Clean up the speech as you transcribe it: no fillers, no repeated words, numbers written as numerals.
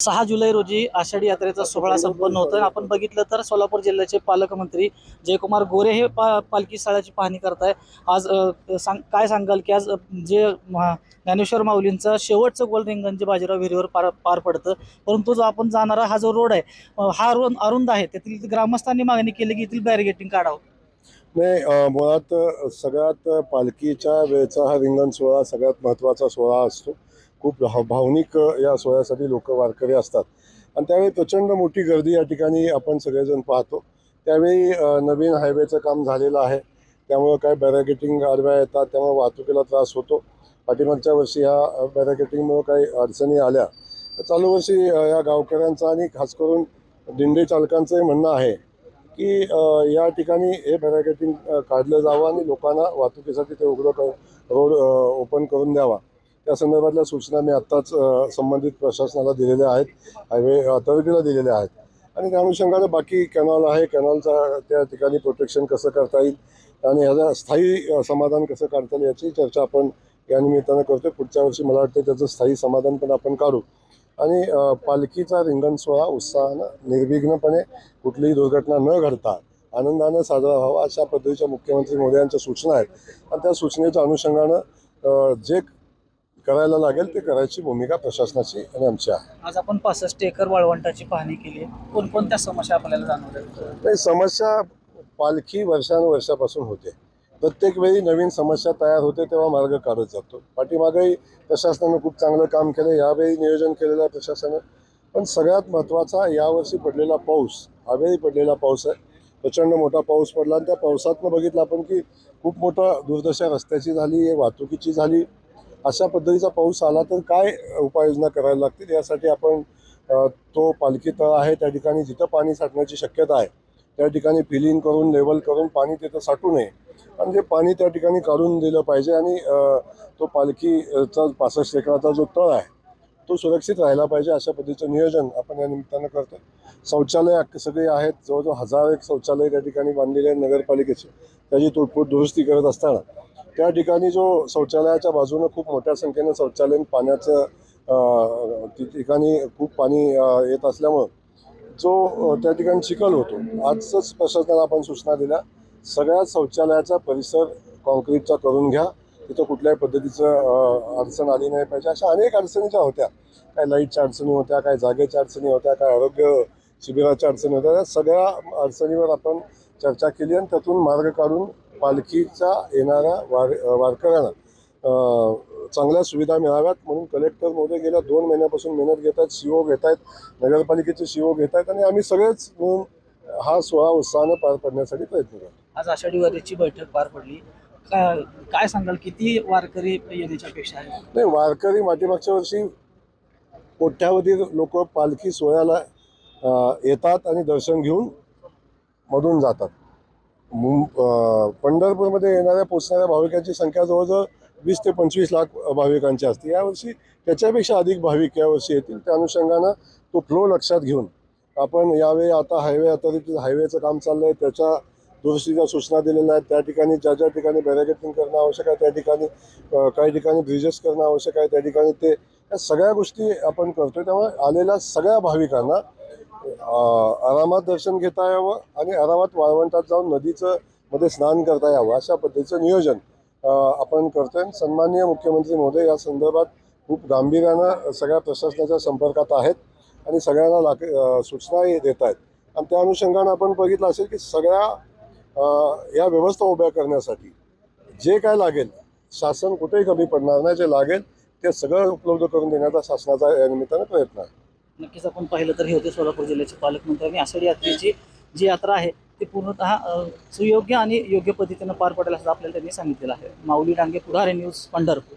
6 जुलै रोजी आषाढी यात्रेचा सोहळा संपन्न होतोय। आपण बघितलं तर सोलापूर जिल्ह्याचे पालकमंत्री जयकुमार गोरे हे पालखी स्थळाची पाहणी करताय। आज काय सांगाल की आज जे ज्ञानेश्वर माऊलींचं शेवटचं गोल रिंगण जे बाजीराव विहिरीवर पार पडतं, परंतु जो आपण जाणारा हा जो रोड आहे हा अरुंद आहे। तेथील ग्रामस्थांनी मागणी केली की इथील बॅरिगेटिंग काढावं। नाही, मुळात सगळ्यात पालखीच्या वेळचा हा रिंगण सोहळा सगळ्यात महत्त्वाचा सोहळा असतो। खूप भावनिक या सोहळ्यासाठी लोक वारकरी असतात आणि त्यावेळी प्रचंड मोठी गर्दी या ठिकाणी आपण सगळेजण पाहतो। त्यावेळी नवीन हायवेचं काम झालेलं आहे, त्यामुळं काय बॅरिगेटिंग आडव्या येतात, त्यामुळे वाहतुकीला त्रास होतो। पाठीमागच्या वर्षी ह्या बॅरिगेटिंगमुळे काही अडचणी आल्या, तर चालू वर्षी या गावकऱ्यांचं आणि खास करून दिंडी चालकांचंही म्हणणं आहे की या ठिकाणी हे बॅरिगेटिंग काढलं जावं आणि लोकांना वाहतुकीसाठी ते उघडं रोड ओपन करून द्यावा। त्या संदर्भातल्या सूचना मी आत्ताच संबंधित प्रशासनाला दिलेल्या आहेत, हायवे अथॉरिटीला दिलेल्या आहेत आणि त्या अनुषंगानं बाकी कॅनॉल आहे, कॅनॉलचा त्या ठिकाणी प्रोटेक्शन कसं करता येईल आणि ह्याचं स्थायी समाधान कसं काढता येईल याची चर्चा आपण या निमित्तानं करतो। पुढच्या वर्षी मला वाटतं त्याचं स्थायी समाधान पण आपण काढू आणि पालखीचा रिंगण सोहळा उत्साहानं निर्विघ्नपणे कुठलीही दुर्घटना न घडता आनंदानं साजरा व्हावा अशा पद्धतीच्या मुख्यमंत्री मोदयांच्या सूचना आहेत आणि त्या सूचनेच्या अनुषंगानं जे करायला लागेल ते करायची भूमिका प्रशासनाची आणि आमची आहे। आज आपण 65 एकर वाळवंटाची पाहणी केली आहे। कोणकोणत्या समस्या आपल्याला जाणवल्या? नाही, समस्या पालखी वर्षानुवर्षापासून होते, प्रत्येक वेळी नवीन समस्या तयार होते तेव्हा मार्ग काढत जातो। पाठीमागेही प्रशासनानं खूप चांगलं काम केलं, यावेळी नियोजन केलेलं आहे प्रशासनानं। पण सगळ्यात महत्त्वाचा यावर्षी पडलेला पाऊस, यावेळी पडलेला पाऊस आहे, प्रचंड मोठा पाऊस पडला आणि त्या पावसातनं बघितलं आपण की खूप मोठं दुर्दशा रस्त्याची झाली, वाहतुकीची झाली। अशा पद्धतीचा पाऊस आला तर काय उपाययोजना करायला लागतील यासाठी आपण तो पालखी तळ आहे त्या ठिकाणी जिथं पाणी साठण्याची शक्यता आहे त्या ठिकाणी फिलिंग करून लेवल करून पाणी तिथं साठू नये आणि ते पाणी त्या ठिकाणी काढून दिलं पाहिजे आणि तो पालखीचा 65 एकराचा जो तळ आहे तो सुरक्षित राहिला पाहिजे अशा पद्धतीचं नियोजन आपण या निमित्तानं करतो। शौचालय सगळे आहेत, जवळजवळ 1001 शौचालय त्या ठिकाणी बांधलेले आहेत नगरपालिकेचे, त्याची तोडफोड दुरुस्ती करत असताना त्या ठिकाणी जो शौचालयाच्या बाजूनं खूप मोठ्या संख्येनं शौचालय पाण्याचं ठिकाणी खूप पाणी येत असल्यामुळं जो त्या ठिकाणी चिखल होतो। आजच प्रशासनाला आपण सूचना दिल्या, सगळ्या शौचालयाचा परिसर कॉन्क्रीटचा करून घ्या, तिथं कुठल्याही पद्धतीचं अडचण आली नाही पाहिजे। अशा अनेक अडचणी ज्या होत्या, काय लाईटच्या अडचणी होत्या, काय जागेच्या अडचणी होत्या, काय आरोग्य शिबिराच्या अडचणी होत्या, त्या सगळ्या अडचणीवर आपण चर्चा केली आणि त्यातून मार्ग काढून पालखीचा येणाऱ्या वारकऱ्यांना चांगल्या सुविधा मिळाव्यात म्हणून कलेक्टर महोदय गेल्या 2 महिन्यापासून मेहनत घेत आहेत, CO घेत आहेत, नगरपालिकेचे CO घेत आहेत आणि आम्ही सगळेच मिळून हा सोहळा उत्साहानं पार पडण्यासाठी प्रयत्न करतो। आज आषाढी वारीची बैठक पार पडली, काय सांगाल किती वारकरी येण्याची अपेक्षा आहे? नाही, वारकरी मागच्या वर्षी कोट्यावधी लोक पालखी सोहळ्याला येतात आणि दर्शन घेऊन मधून जातात। पंढरपूरमध्ये येणाऱ्या पोचणाऱ्या भाविकांची संख्या जवळजवळ 20 ते 25 लाख भाविकांची असते। यावर्षी त्याच्यापेक्षा अधिक भाविक यावर्षी येतील, त्या अनुषंगानं तो फ्लो लक्षात घेऊन आपण यावेळी आता हायवे अथॉरिटी हायवेचं काम चाललं आहे, त्याच्या दुरुस्तीच्या सूचना दिलेल्या आहेत। त्या ठिकाणी ज्या ठिकाणी बॅरिगेटिंग करणं आवश्यक आहे त्या ठिकाणी, काही ठिकाणी ब्रिजेस करणं आवश्यक आहे त्या ठिकाणी ते या सगळ्या गोष्टी आपण करतोय। त्यामुळे आलेल्या सगळ्या भाविकांना आरामात दर्शन घेता यावं आणि आरामात वाळवंटात जाऊन नदीचं मध्ये स्नान करता यावं अशा पद्धतीचं नियोजन आपण करतोय। सन्माननीय मुख्यमंत्री महोदय या संदर्भात खूप गांभीर्यानं सगळ्या प्रशासनाच्या संपर्कात आहेत आणि सगळ्यांना सूचनाही देत आहेत आणि त्या अनुषंगानं आपण बघितलं असेल की सगळ्या या व्यवस्था उभ्या करण्यासाठी जे काय लागेल शासन कुठेही कमी पडणार नाही, जे लागेल ते सगळं उपलब्ध करून देण्याचा शासनाचा या निमित्तानं प्रयत्न आहे। नक्कीच आपण पाहिलं तर हे होते सोलापूर जिल्ह्याचे पालकमंत्री आणि आषाढी यात्रेची जी यात्रा आहे ती पूर्णतः सुयोग्य आणि योग्य पद्धतीनं पार पडेल असं आपल्याला त्यांनी सांगितलेलं आहे। माऊली डांगे, पुढारी न्यूज, पंढरपूर।